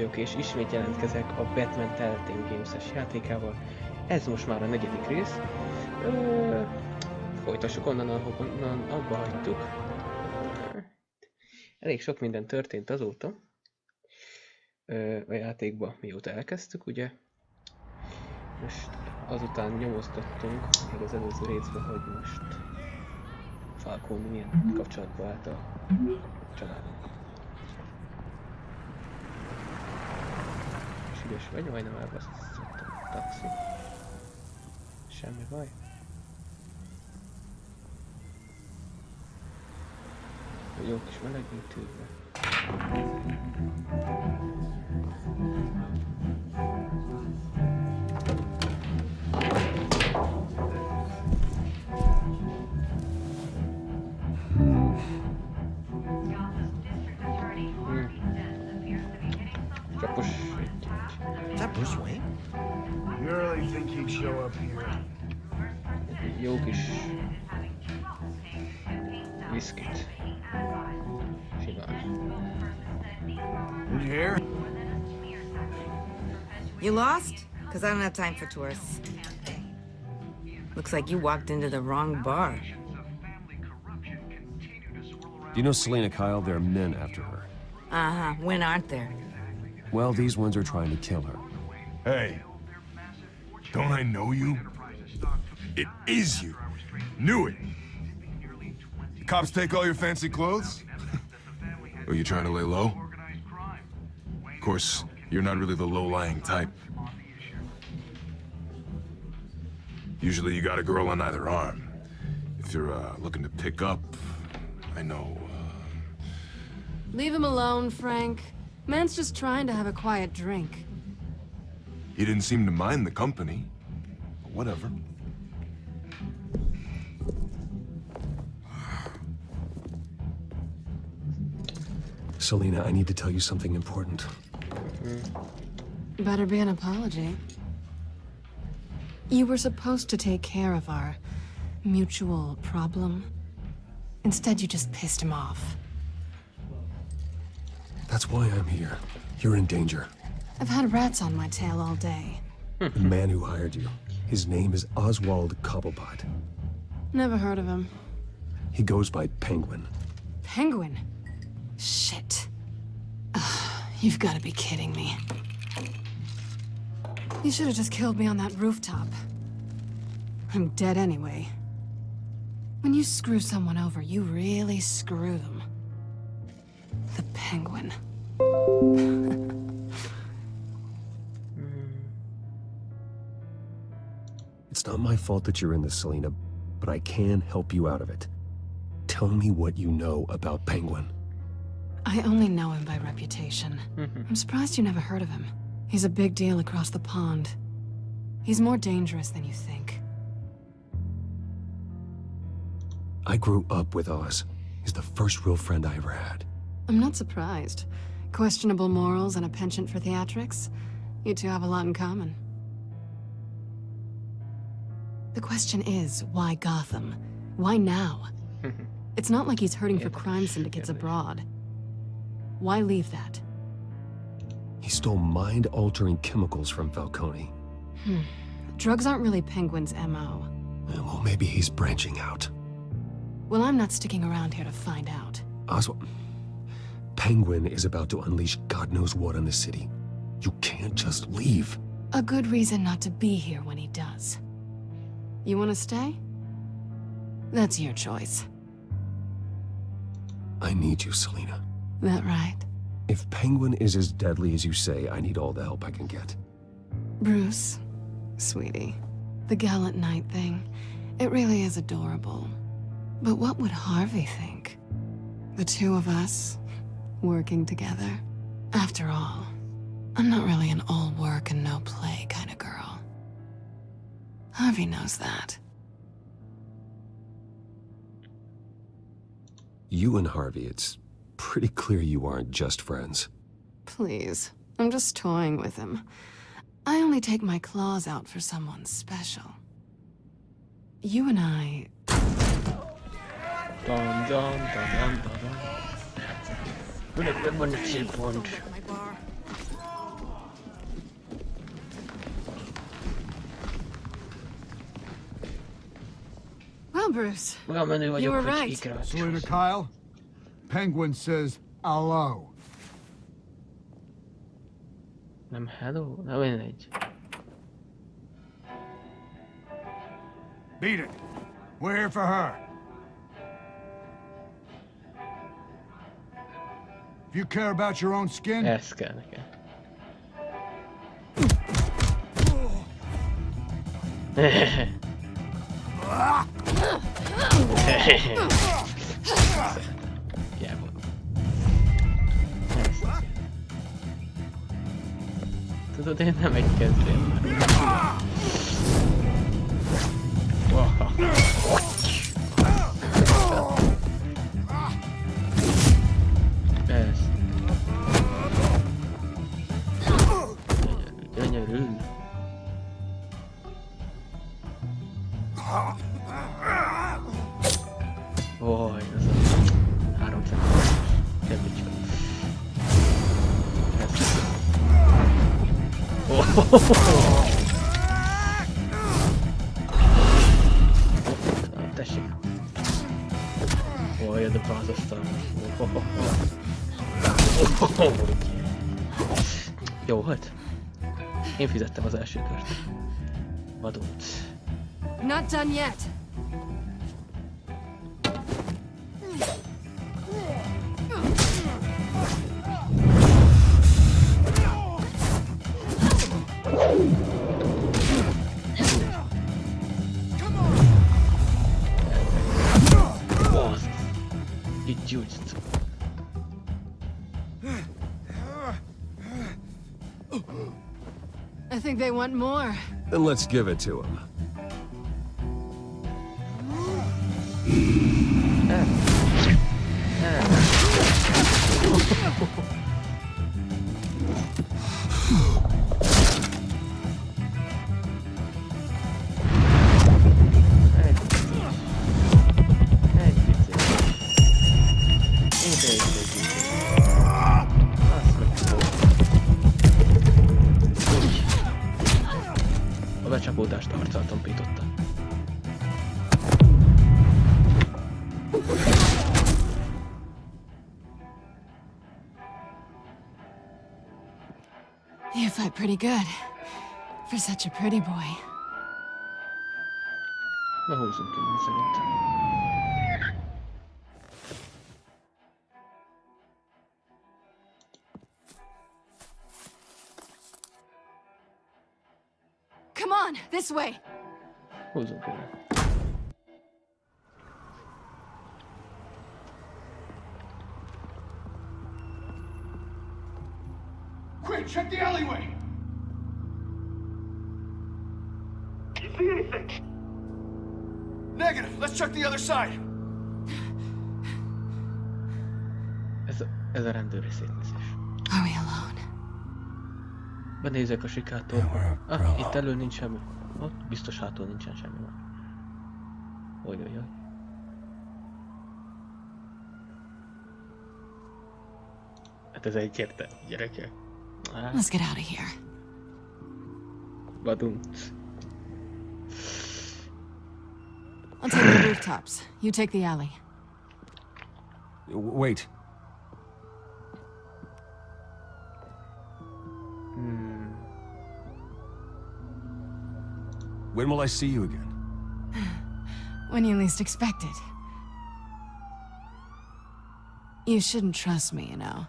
vagyok, és ismét jelentkezek a Batman Telltale Games-es játékával. Ez most már a 4. rész. Folytassuk onnan, ahonnan abba hagytuk. Elég sok minden történt azóta. A játékba, mióta elkezdtük, ugye. Most azután nyomoztattunk, még az előző részben, hogy most Falcon milyen kapcsolatba állt a családunk. És ügyes vagy, majdnem elbasztottam a taxi. Semmi baj. A jó kis melegítőbe. Is that Bruce Wayne? You really think he'd show up here? Jó kis viszkit. Simán. In here? You lost? Because I don't have time for tourists. Looks like you walked into the wrong bar. Do you know Selena Kyle? There are men after her. Uh-huh. When aren't there? Well, these ones are trying to kill her. Hey, don't I know you? It is you. Knew it. The cops take all your fancy clothes? Are you trying to lay low? Of course, you're not really the low-lying type. Usually you got a girl on either arm. If you're looking to pick up, I know. Leave him alone, Frank. Man's just trying to have a quiet drink. He didn't seem to mind the company. But whatever. Selena, I need to tell you something important. Better be an apology. You were supposed to take care of our mutual problem. Instead, you just pissed him off. That's why I'm here. You're in danger. I've had rats on my tail all day. The man who hired you. His name is Oswald Cobblepot. Never heard of him. He goes by Penguin. Penguin? Shit. Ugh, you've got to be kidding me. You should have just killed me on that rooftop. I'm dead anyway. When you screw someone over, you really screw them. The Penguin. It's not my fault that you're in this, Selena, but I can help you out of it. Tell me what you know about Penguin. I only know him by reputation. I'm surprised you never heard of him. He's a big deal across the pond. He's more dangerous than you think. I grew up with Oz. He's the first real friend I ever had. I'm not surprised. Questionable morals and a penchant for theatrics. You two have a lot in common. The question is, why Gotham? Why now? It's not like he's hurting for crime syndicates abroad. Why leave that? He stole mind-altering chemicals from Falcone. Drugs aren't really Penguin's MO. Well, maybe he's branching out. Well, I'm not sticking around here to find out. Oswald... Penguin is about to unleash God knows what on the city. You can't just leave. A good reason not to be here when he does. You want to stay? That's your choice. I need you, Selena. That right? If Penguin is as deadly as you say, I need all the help I can get. Bruce, sweetie, the gallant knight thing, it really is adorable. But what would Harvey think? The two of us, working together? After all, I'm not really an all work and no play kind of girl. Harvey knows that. You and Harvey, it's pretty clear you aren't just friends. Please, I'm just toying with him. I only take my claws out for someone special. You and I... Dun, dun, dun, dun, dun, dun. Van egy csillpont. Well, Bruce, Olyan menő you vagyok, were hogy right. ikra. Selena Kyle, Penguin says hello. Nem hello? Na mindegy. Beat it. We're here for her. If you care about your own skin, Ez kell nekem. Hiába. Ezt. Tudod, én nem egy kezdőm már. Ez. Gyönyörű. Oj, ez a 3 centiméter. Semmi csak. Ez. Tessék. Oj, de bázasztal. Jó, hát. Én fizettem az első kört. Vadult. Not done yet. Itt jiu-jitsu. I think they want more. Then let's give it to him. A becsapódást arccal tompította. You fight pretty good. For such a pretty boy. Na húzzunk innen szerintem. Come on, this way. Húzzunk innen. quick, check the alleyway. You see anything? Negative. Let's check the other side. Ez a rendőri szétnézés. Are we alone? Benézek a sikától. Itt elő nincs semmi. Ott biztos hátul nincsen semmi. Ojojoj. Hát ez egyértelmű, gyerekek. Let's get out of here. Vadunk. I'll take the rooftops. You take the alley. Wait. When will I see you again? When you least expect it. You shouldn't trust me, you know.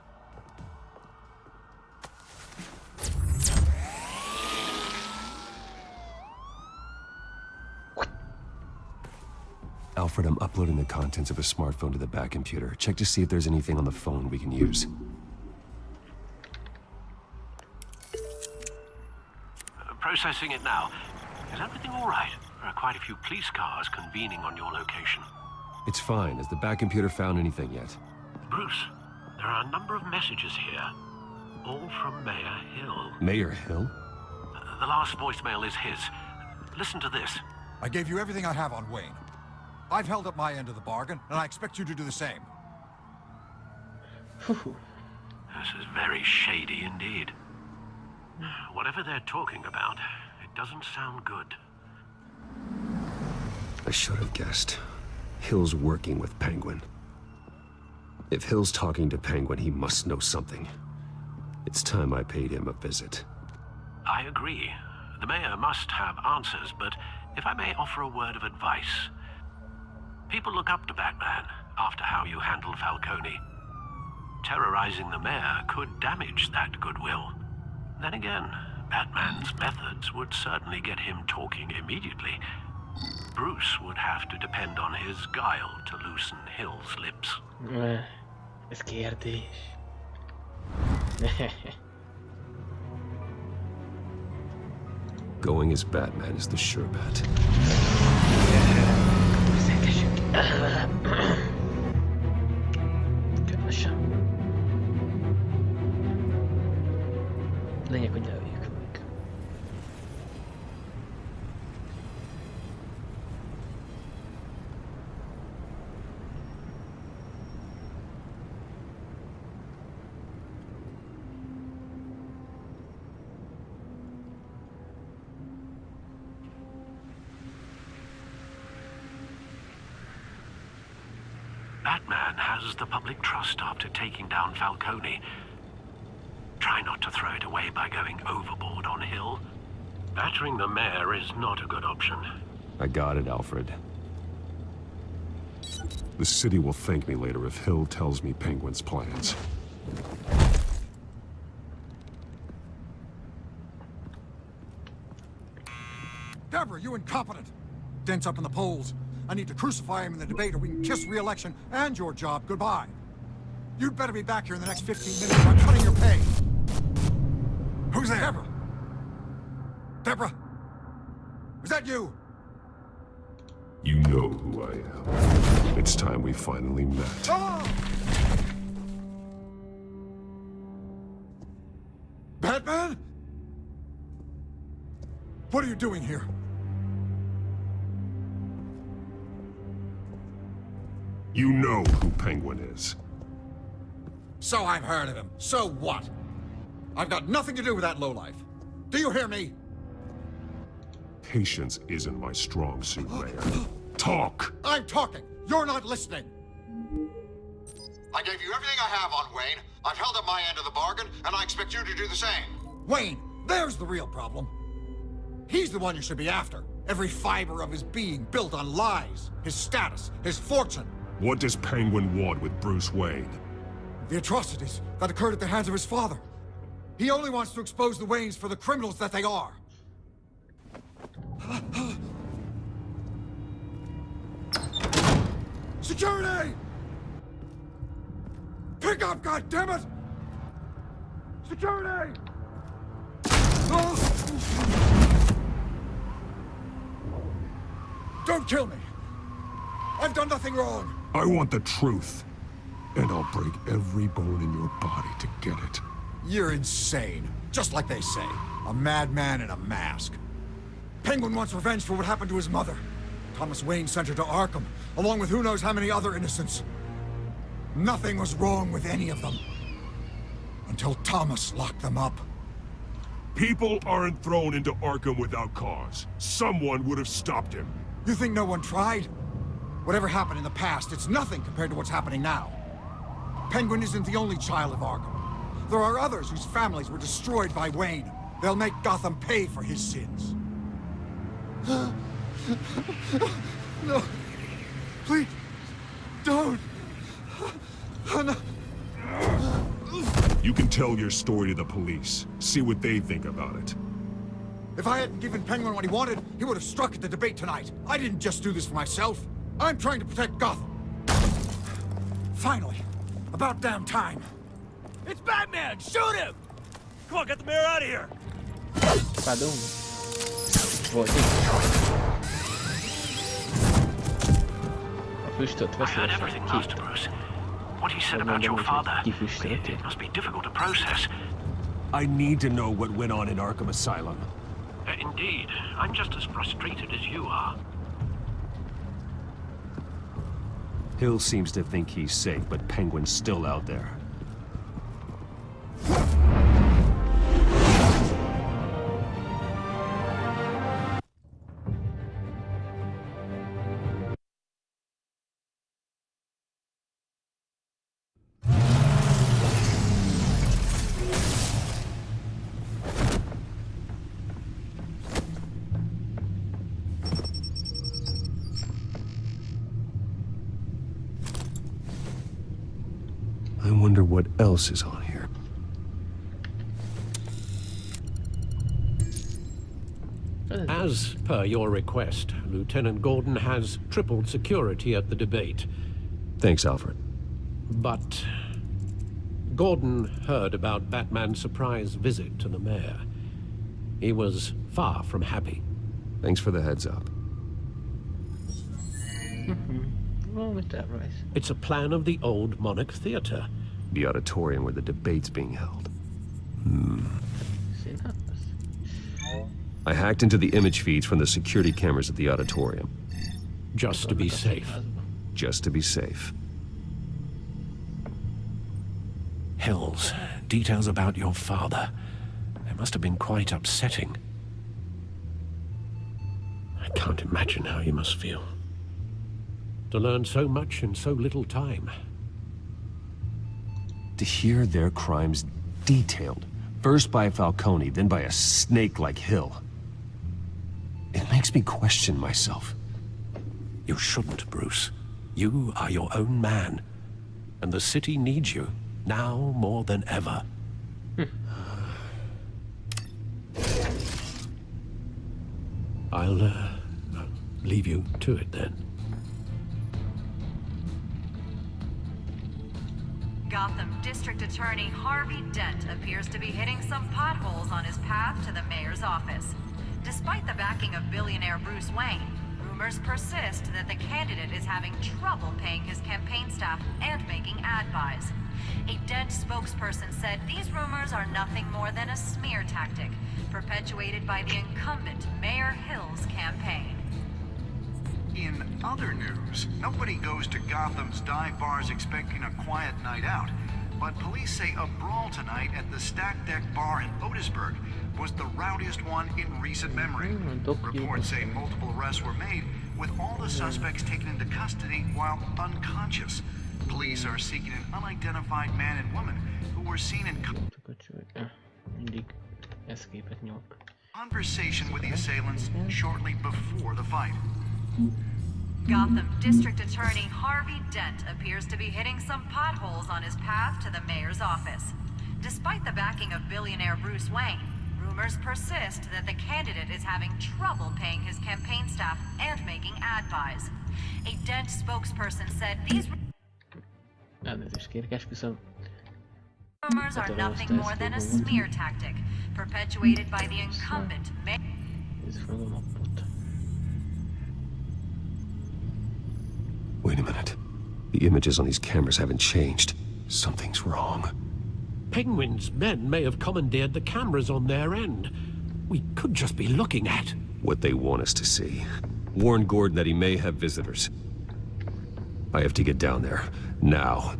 Alfred, I'm uploading the contents of a smartphone to the back computer. Check to see if there's anything on the phone we can use. Processing it now. Is everything all right? There are quite a few police cars convening on your location. It's fine. Has the back computer found anything yet? Bruce, there are a number of messages here. All from Mayor Hill. Mayor Hill? The last voicemail is his. Listen to this. I gave you everything I have on Wayne. I've held up my end of the bargain, and I expect you to do the same. This is very shady indeed. Whatever they're talking about, it doesn't sound good. I should have guessed. Hill's working with Penguin. If Hill's talking to Penguin, he must know something. It's time I paid him a visit. I agree. The mayor must have answers, but if I may offer a word of advice. People look up to Batman after how you handled Falcone. Terrorizing the mayor could damage that goodwill. Then again, Batman's methods would certainly get him talking immediately. Bruce would have to depend on his guile to loosen Hill's lips. Ez kérdés. Going as Batman is the sure bet. Kedvesen. Lényeg, hogy leöljük meg. Batman has the public trust after taking down Falcone. Try not to throw it away by going overboard on Hill. Battering the mayor is not a good option. I got it, Alfred. The city will thank me later if Hill tells me Penguin's plans. Deborah, you incompetent! Dent's up in the polls. I need to crucify him in the debate or we can kiss re-election and your job goodbye. You'd better be back here in the next 15 minutes or I'm cutting your pay. Who's there? Deborah? Deborah? Is that you? You know who I am. It's time we finally met. Ah! Batman? What are you doing here? You know who Penguin is. So I've heard of him. So what? I've got nothing to do with that lowlife. Do you hear me? Patience isn't my strong suit, Mayor. Talk! I'm talking. You're not listening. I gave you everything I have on Wayne. I've held up my end of the bargain, and I expect you to do the same. Wayne, there's the real problem. He's the one you should be after. Every fiber of his being built on lies, his status, his fortune. What does Penguin want with Bruce Wayne? The atrocities that occurred at the hands of his father. He only wants to expose the Waynes for the criminals that they are. Security! Pick up, goddammit! Security! Don't kill me! I've done nothing wrong! I want the truth. And I'll break every bone in your body to get it. You're insane. Just like they say. A madman in a mask. Penguin wants revenge for what happened to his mother. Thomas Wayne sent her to Arkham, along with who knows how many other innocents. Nothing was wrong with any of them. Until Thomas locked them up. People aren't thrown into Arkham without cause. Someone would have stopped him. You think no one tried? Whatever happened in the past, it's nothing compared to what's happening now. Penguin isn't the only child of Arkham. There are others whose families were destroyed by Wayne. They'll make Gotham pay for his sins. No. Please. Don't. No. You can tell your story to the police. See what they think about it. If I hadn't given Penguin what he wanted, he would have struck at the debate tonight. I didn't just do this for myself. I'm trying to protect Gotham. Finally. About damn time. It's Batman! Shoot him! Come on, get the mayor out of here! Padum. Volt itt. A füstöt I heard veszélyesen everything, Master ki. Bruce. What he said about your father, it must be difficult to process. I need to know what went on in Arkham Asylum. Indeed, I'm just as frustrated as you are. Hill seems to think he's safe, but Penguin's still out there. I wonder what else is on here. As per your request, Lieutenant Gordon has tripled security at the debate. Thanks, Alfred. But Gordon heard about Batman's surprise visit to the mayor. He was far from happy. Thanks for the heads up. Wrong with that, right? It's a plan of the old Monarch Theatre. The auditorium where the debate's being held. Sehen hat das. I hacked into the image feeds from the security cameras at the auditorium. Just to be safe. Just to be safe. Hills, details about your father. They must have been quite upsetting. I can't imagine how you must feel. To learn so much in so little time. To hear their crimes detailed, first by Falcone, then by a snake like Hill. It makes me question myself. You shouldn't, Bruce. You are your own man. And the city needs you, now more than ever. I'll leave you to it then. Gotham District Attorney Harvey Dent appears to be hitting some potholes on his path to the mayor's office. Despite the backing of billionaire Bruce Wayne, rumors persist that the candidate is having trouble paying his campaign staff and making ad buys. A Dent spokesperson said these rumors are nothing more than a smear tactic, perpetuated by the incumbent Mayor Hill's campaign. In other news, nobody goes to Gotham's dive bars expecting a quiet night out. But police say a brawl tonight at the Stack Deck Bar in Otisburg was the rowdiest one in recent memory. Reports say multiple arrests were made, with all the suspects taken into custody while unconscious. Police are seeking an unidentified man and woman who were seen in conversation with the assailants shortly before the fight. Gotham District Attorney Harvey Dent appears to be hitting some potholes on his path to the mayor's office. Despite the backing of billionaire Bruce Wayne, rumors persist that the candidate is having trouble paying his campaign staff and making ad buys. A Dent spokesperson said these Elnézést kérek, esküszöm. rumors are nothing more than a smear tactic, perpetuated by the incumbent mayor. Nézzük meg a mappot. Wait a minute. The images on these cameras haven't changed. Something's wrong. Penguin's men may have commandeered the cameras on their end. We could just be looking at What they want us to see. Warn Gordon that he may have visitors. I have to get down there. Now.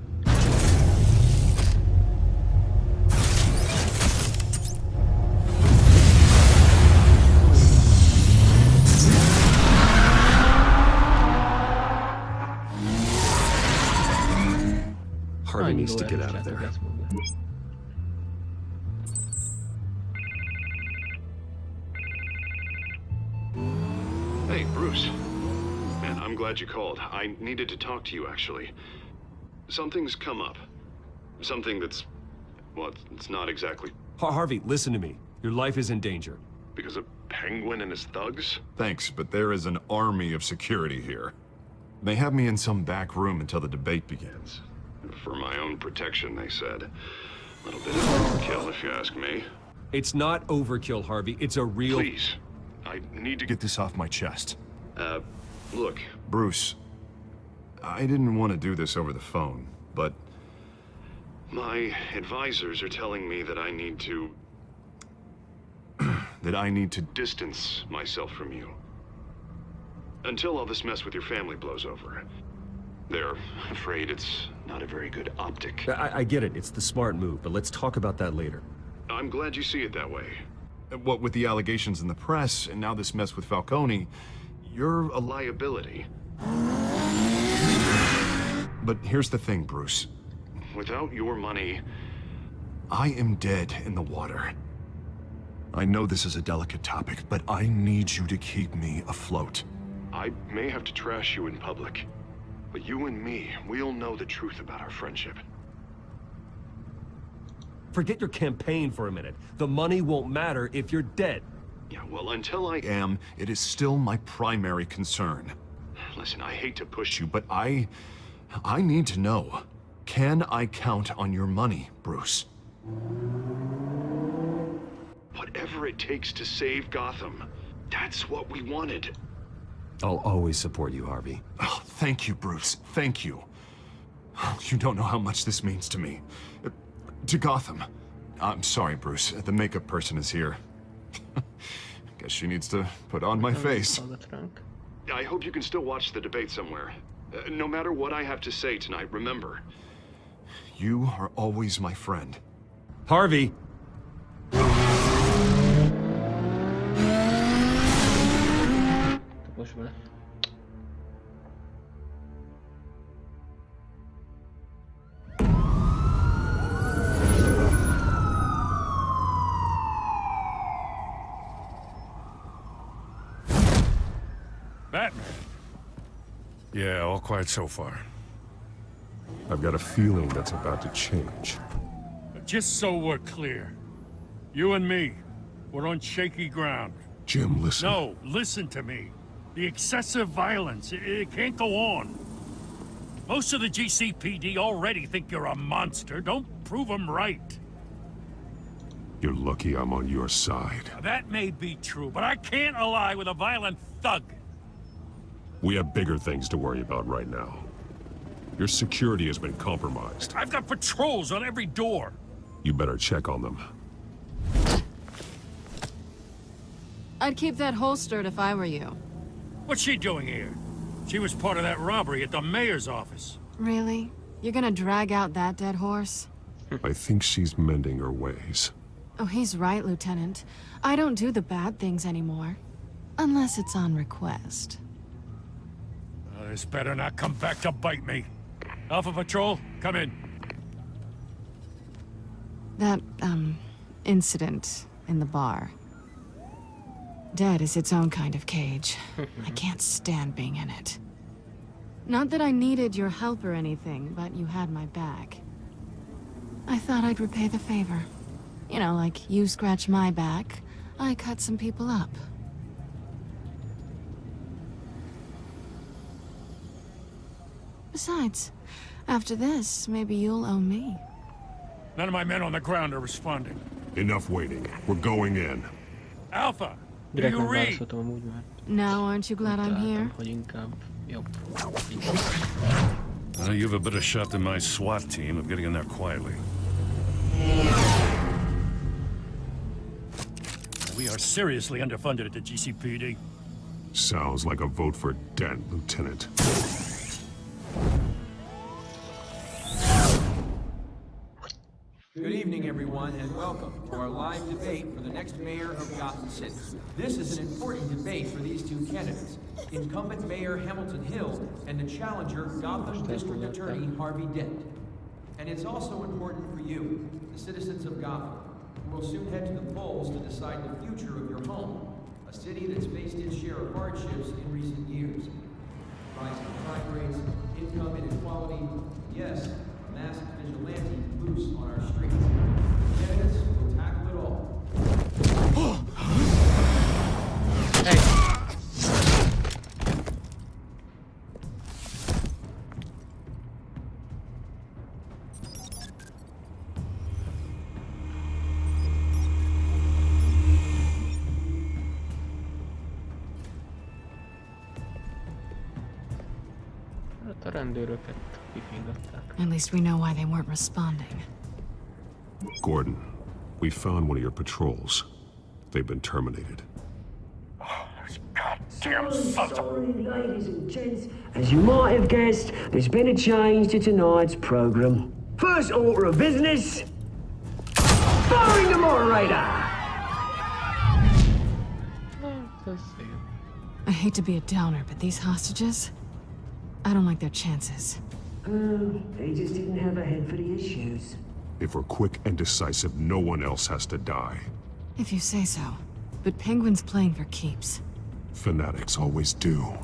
Harvey needs to get out of there. Hey, Bruce. Man, I'm glad you called. I needed to talk to you, actually. Something's come up. Something that's... well, it's not exactly... Harvey, listen to me. Your life is in danger. because of Penguin and his thugs? Thanks, but there is an army of security here. They have me in some back room until the debate begins. For my own protection, they said. A little bit of overkill, if you ask me. It's not overkill, Harvey. It's a real... Please. I need to Get this off my chest. Look. Bruce, I didn't want to do this over the phone, but... My advisors are telling me that I need to... that I need to... distance myself from you. Until all this mess with your family blows over. They're afraid it's not a very good optic. I get it. It's the smart move, but let's talk about that later. I'm glad you see it that way. What with the allegations in the press, and now this mess with Falcone, you're a Liability. But here's the thing, Bruce. Without your money... I am dead in the water. I know this is a delicate topic, but I need you to keep me afloat. I may have to trash you in public. But you and me, we'll know the truth about our friendship. Forget your campaign for a minute. The money won't matter if you're dead. Yeah, well, until I am, it is still my primary concern. Listen, I hate to push you, but I need to know. Can I count on your money, Bruce? Whatever it takes to save Gotham. That's what we wanted. I'll always support you, Harvey. Oh, thank you, Bruce. Thank you. You don't know how much this means to me. To Gotham. I'm sorry, Bruce. The makeup person is here. Guess she needs to put on my face. I hope you can still watch the debate somewhere. No matter what I have to say tonight, remember, you are always my friend. Harvey! Most bele. Batman. Yeah, all quiet so far. I've got a feeling that's about to change. Just so we're clear, you and me, we're on shaky ground. Jim, listen. No, listen to me. The excessive violence, it can't go on. Most of the GCPD already think you're a monster. Don't prove them right. You're lucky I'm on your side. That may be true, but I can't ally with a violent thug. We have bigger things to worry about right now. Your security has been compromised. I've got patrols on every door. You better check on them. I'd keep that holstered if I were you. What's she doing here? She was part of that robbery at the mayor's office. Really? You're gonna drag out that dead horse? I think she's mending her ways. Oh, he's right, Lieutenant. I don't do the bad things anymore. Unless it's on request. This better not come back to bite me. Alpha Patrol, come in. That, incident in the bar. Dead is its own kind of cage. I can't stand being in it. Not that I needed your help or anything, but you had my back. I thought I'd repay the favor. You know, like you scratch my back, I cut some people up. Besides, after this, maybe you'll owe me. None of my men on the ground are responding. Enough waiting. We're going in. Alpha, do Direkt you read? megválaszoltam amúgy már. Now, aren't you glad I'm here? Hogy inkább jobb. You have a better shot than my SWAT team of getting in there quietly. We are seriously underfunded at the GCPD. Sounds like a vote for Dent, Lieutenant. Good evening, everyone, and welcome to our live debate for the next mayor of Gotham City. This is an important debate for these two candidates, incumbent Mayor Hamilton Hill and the challenger Gotham District Attorney Harvey Dent. And it's also important for you, the citizens of Gotham, who will soon head to the polls to decide the future of your home, a city that's faced its share of hardships in recent years. Rising crime rates, income inequality, yes, a massive vigilante loose on our streets. Candidates will tackle it all. Hát a rendőröket kifingották. At least we know why they weren't responding. Gordon, we found one of your patrols. They've been terminated. Goddamn sons of... Ladies and gents, as you might have guessed, there's been a change to tonight's program. First order of business, firing the moderator! I hate to be a downer, but these hostages, I don't like their chances. They just didn't have a head for the issues. If we're quick and decisive, no one else has to die. If you say so. But Penguin's playing for keeps. Fanatics always do.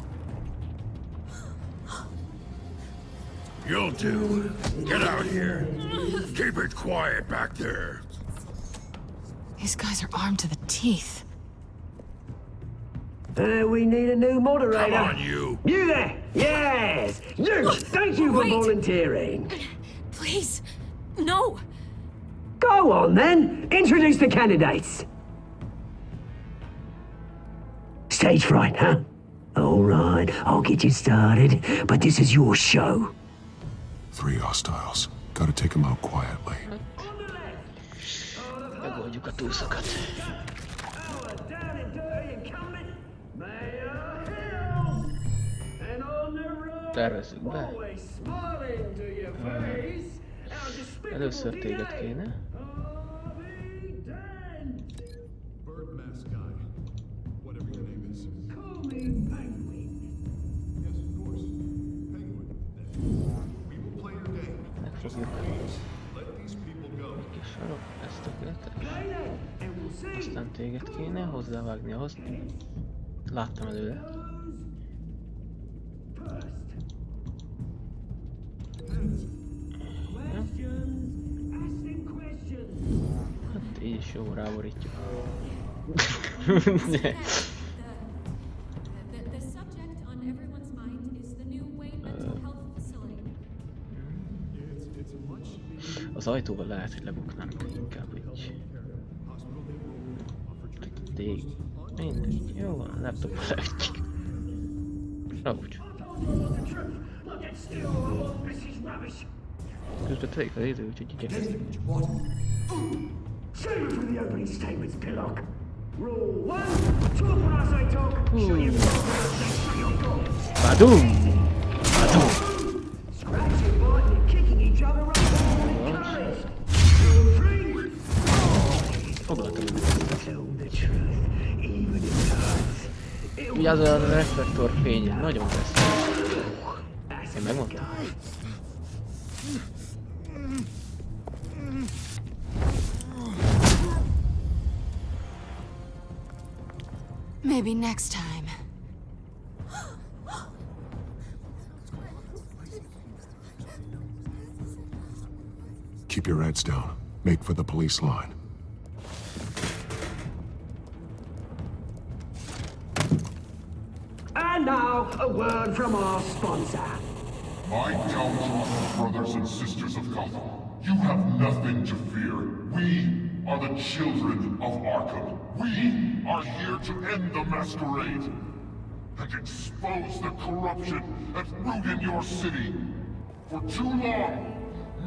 You'll do. Get out here. Keep it quiet back there. These guys are armed to the teeth. We need a new moderator. Come on, you. You there? Yes! You! Thank you for volunteering. Please, no. Go on then. Introduce the candidates. Stage fright, huh? All right, I'll get you started, but this is your show. 3 hostiles. Gotta take them out quietly. Megoldjuk a túszokat. Tervezzük be. Először téged kéne. Megfogjuk. Egy kis sarok, ez tökéletes. Aztán téged kéne hozzávágni ahhoz. Láttam előle. Hát így is jó, ráborítjuk. Az ajtóval lehet, hogy lebuknánk inkább így. Mindegy, jó van, laptopba lehetjük. Raúcs. Közben telik az idő, úgyhogy igyekezzünk. Badum! Badum! Foglaltam ugye az a reflektorfény nagyon veszélyes. Én megmondtam. Maybe next time. Keep your heads down. Make for the police line. And now, a word from our sponsor. My downtrodden brothers and sisters of Gotham, you have nothing to fear. We are the children of Arkham. We are here to end the masquerade and expose the corruption at root in your city. For too long,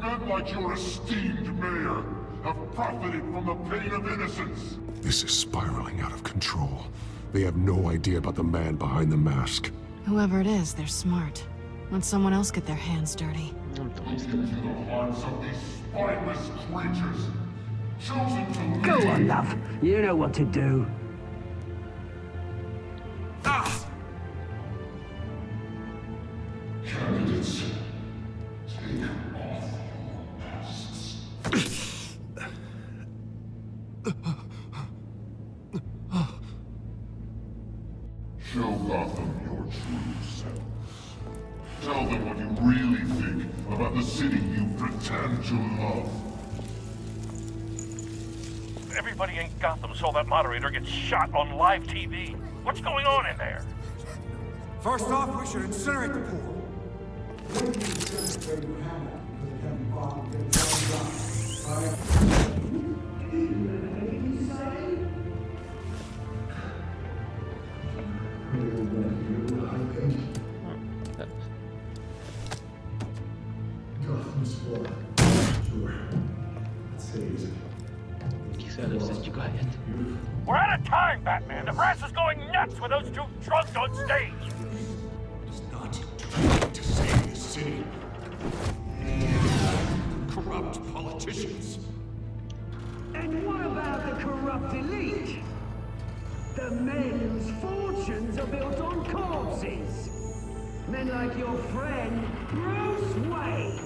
men like your esteemed mayor have profited from the pain of innocence. This is spiraling out of control. They have no idea about the man behind the mask. Whoever it is, they're smart. Let someone else get their hands dirty. Into the hearts of these spineless creatures, chosen to lead. Go on, love. You know what to do. Candidates, take off your masks. Show Gotham your true selves. Tell them what you really think about the city you pretend to love. Everybody in Gotham saw that moderator get shot on live TV. What's going on in there? First off, we should incinerate the pool. We're out of time, Batman. The brass is going nuts with those two drunks on stage. It's not too late to save this city. Corrupt politicians. And what about the corrupt elite? The men whose fortunes are built on corpses. Men like your friend, Bruce Wayne.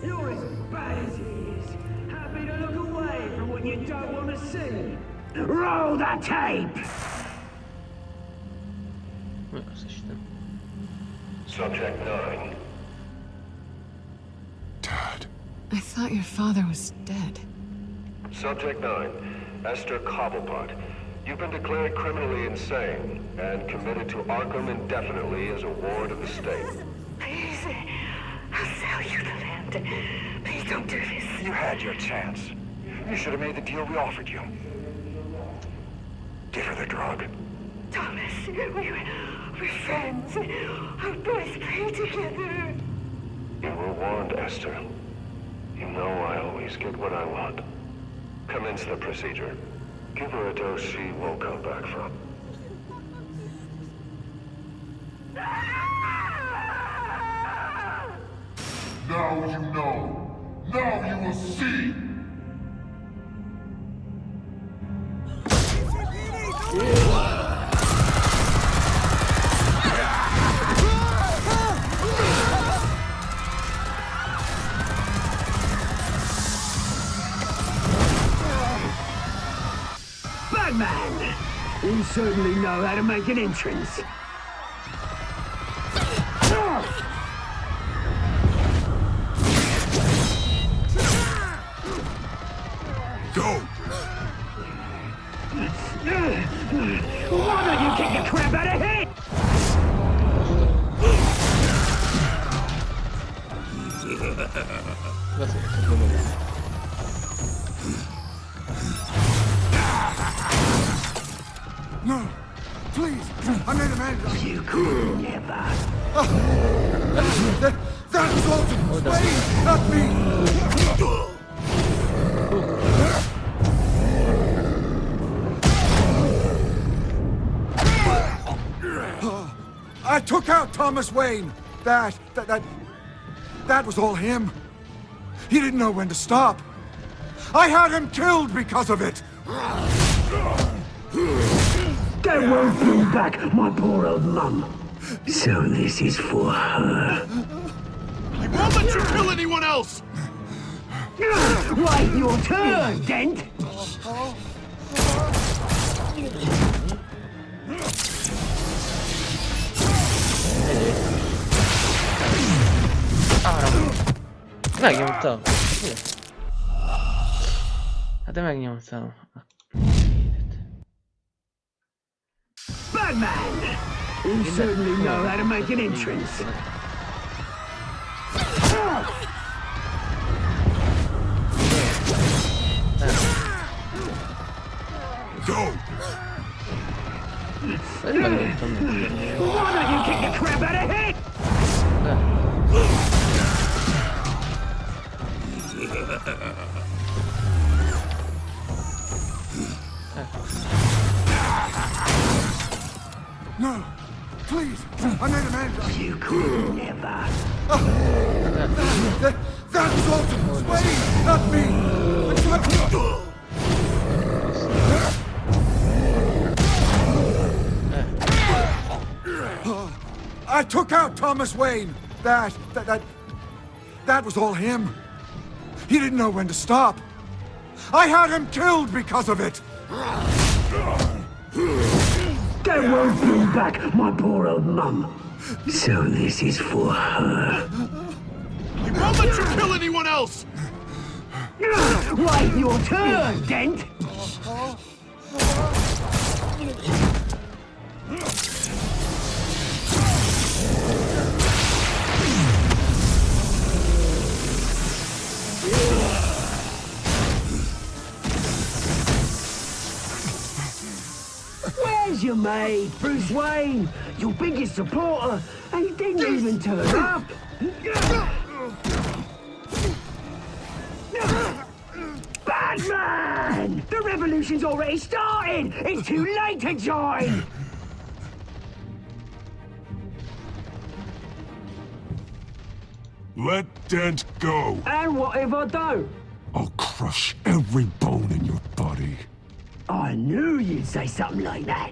You're as bad as he is. Happy to look away from what you don't want to see. Roll the tape! Subject 9. I thought your father was dead. Subject 9, Esther Cobblepot. You've been declared criminally insane and committed to Arkham indefinitely as a ward of the state. Please, I'll sell you the land. Please don't do this. You had your chance. You should have made the deal we offered you. Give her the drug. Thomas, we're friends. Our boys play together. You were warned, Esther. You know I always get what I want. Commence the procedure. Give her a dose she won't come back from. Now you know. Now you will see. Batman! You certainly know how to make an entrance. Go! Why don't you kick the crap out of him? No, please, I made a man. You could never. That was Alton. Wait, not me. I took out Thomas Wayne. That was all him. He didn't know when to stop. I had him killed because of it. That won't bring back my poor old mum. So this is for her. I won't let you kill anyone else! Wait your turn, Dent! Megnyomtam. Hát de megnyomtam. Batman! You certainly know how to make an entrance. Go! Why don't you kick the crap out of him? No, please, I made a man. You could never. That was Alton. Wait, not me. I tried to... I took out Thomas Wayne. That was all him. He didn't know when to stop. I had him killed because of it. That won't bring back my poor old mum. So this is for her. I won't let you kill anyone else! Wait your turn, Dent! Where's your mate, Bruce Wayne? Your biggest supporter, and he didn't even turn up. Batman! The revolution's already started! It's too late to join! Let Dent go. And what if I don't? I'll crush every bone in your body. I knew you'd say something like that.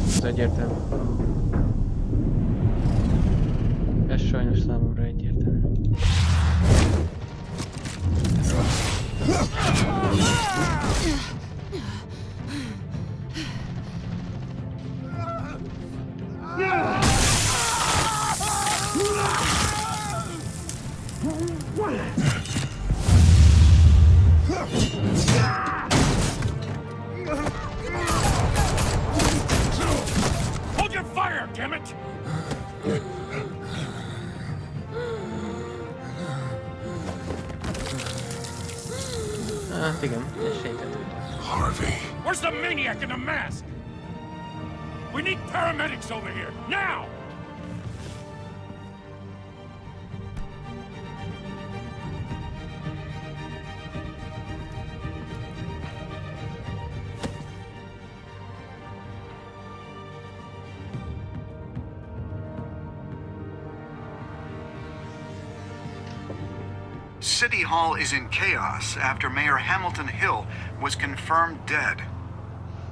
Ez egyértelmű. Ez sajnos számomra egyértelmű. Hold your fire, damn it! Hát igen, ez sejtető. Harvey. Where's the maniac in the mask? We need paramedics over here, now! City Hall is in chaos after Mayor Hamilton Hill was confirmed dead.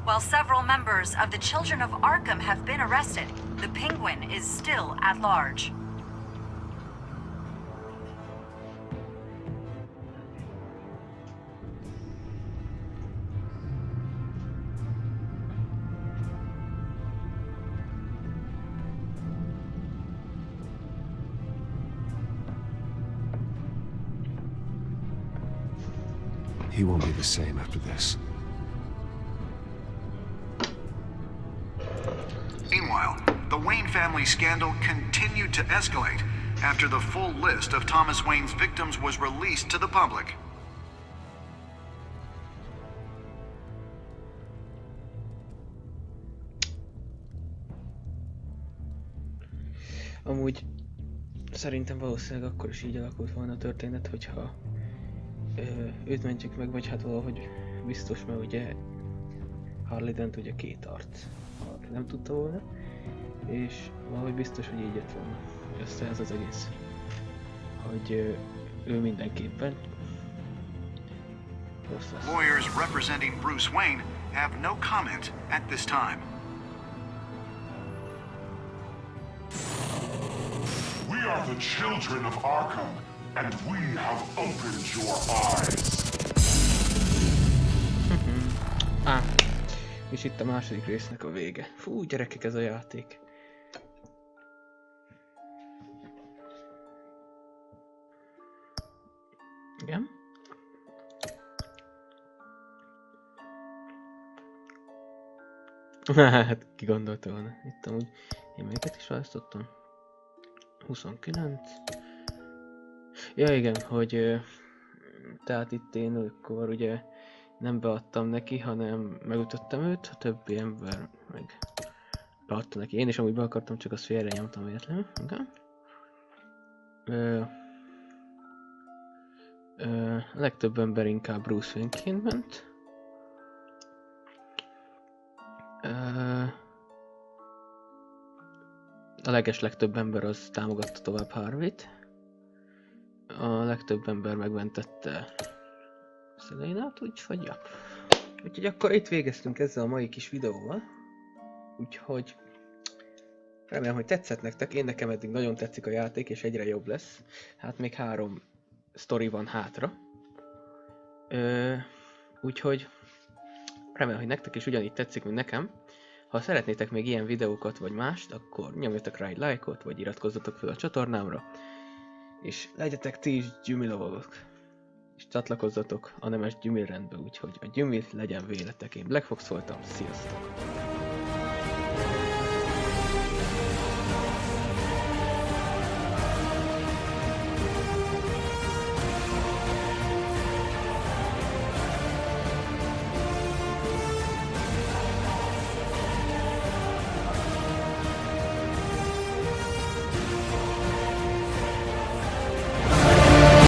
While several members of the Children of Arkham have been arrested, the Penguin is still at large. He won't be the same after this. Meanwhile, the Wayne family scandal continued to escalate after the full list of Thomas Wayne's victims was released to the public. Amúgy szerintem valószínűleg akkor is így alakult volna a történet, hogyha őt mentjük meg, vagy hát valahogy biztos, mert ugye Harley Dent ugye két arc. Harley nem tudta volna, és valahogy biztos, hogy így jött volna össze ez az egész. Hogy ő mindenképpen rossz lesz. Lawyers representing Bruce Wayne have no comment at this time. We are the children of Arkham, and we have opened your eyes. És itt a második résznek a vége. Fú, gyerekek, ez a játék. Igen? Hát ki gondolta volna. Itt amúgy én melyiket is választottam? 29. Ja igen, hogy tehát itt én akkor ugye nem beadtam neki, hanem megütöttem őt, a többi ember meg beadta neki. Én is amúgy be akartam, csak azt félre nyomtam véletlenül. Okay. A legtöbb ember inkább Bruce Wayne-ként ment. A legtöbb ember az támogatta tovább Harvey-t. A legtöbb ember megmentette Selenát, úgyhogy ja. Úgyhogy akkor itt végeztünk ezzel a mai kis videóval. Úgyhogy remélem, hogy tetszett nektek. Én nekem eddig nagyon tetszik a játék, és egyre jobb lesz. Hát még 3 sztori van hátra. Úgyhogy remélem, hogy nektek is ugyanígy tetszik, mint nekem. Ha szeretnétek még ilyen videókat vagy mást, akkor nyomjatok rá egy lájkot, vagy iratkozzatok fel a csatornámra. És legyetek ti is gyümillovagok. És csatlakozzatok a nemes gyümilrendbe, úgyhogy a gyümil legyen véletek. Én Black Fox voltam, sziasztok!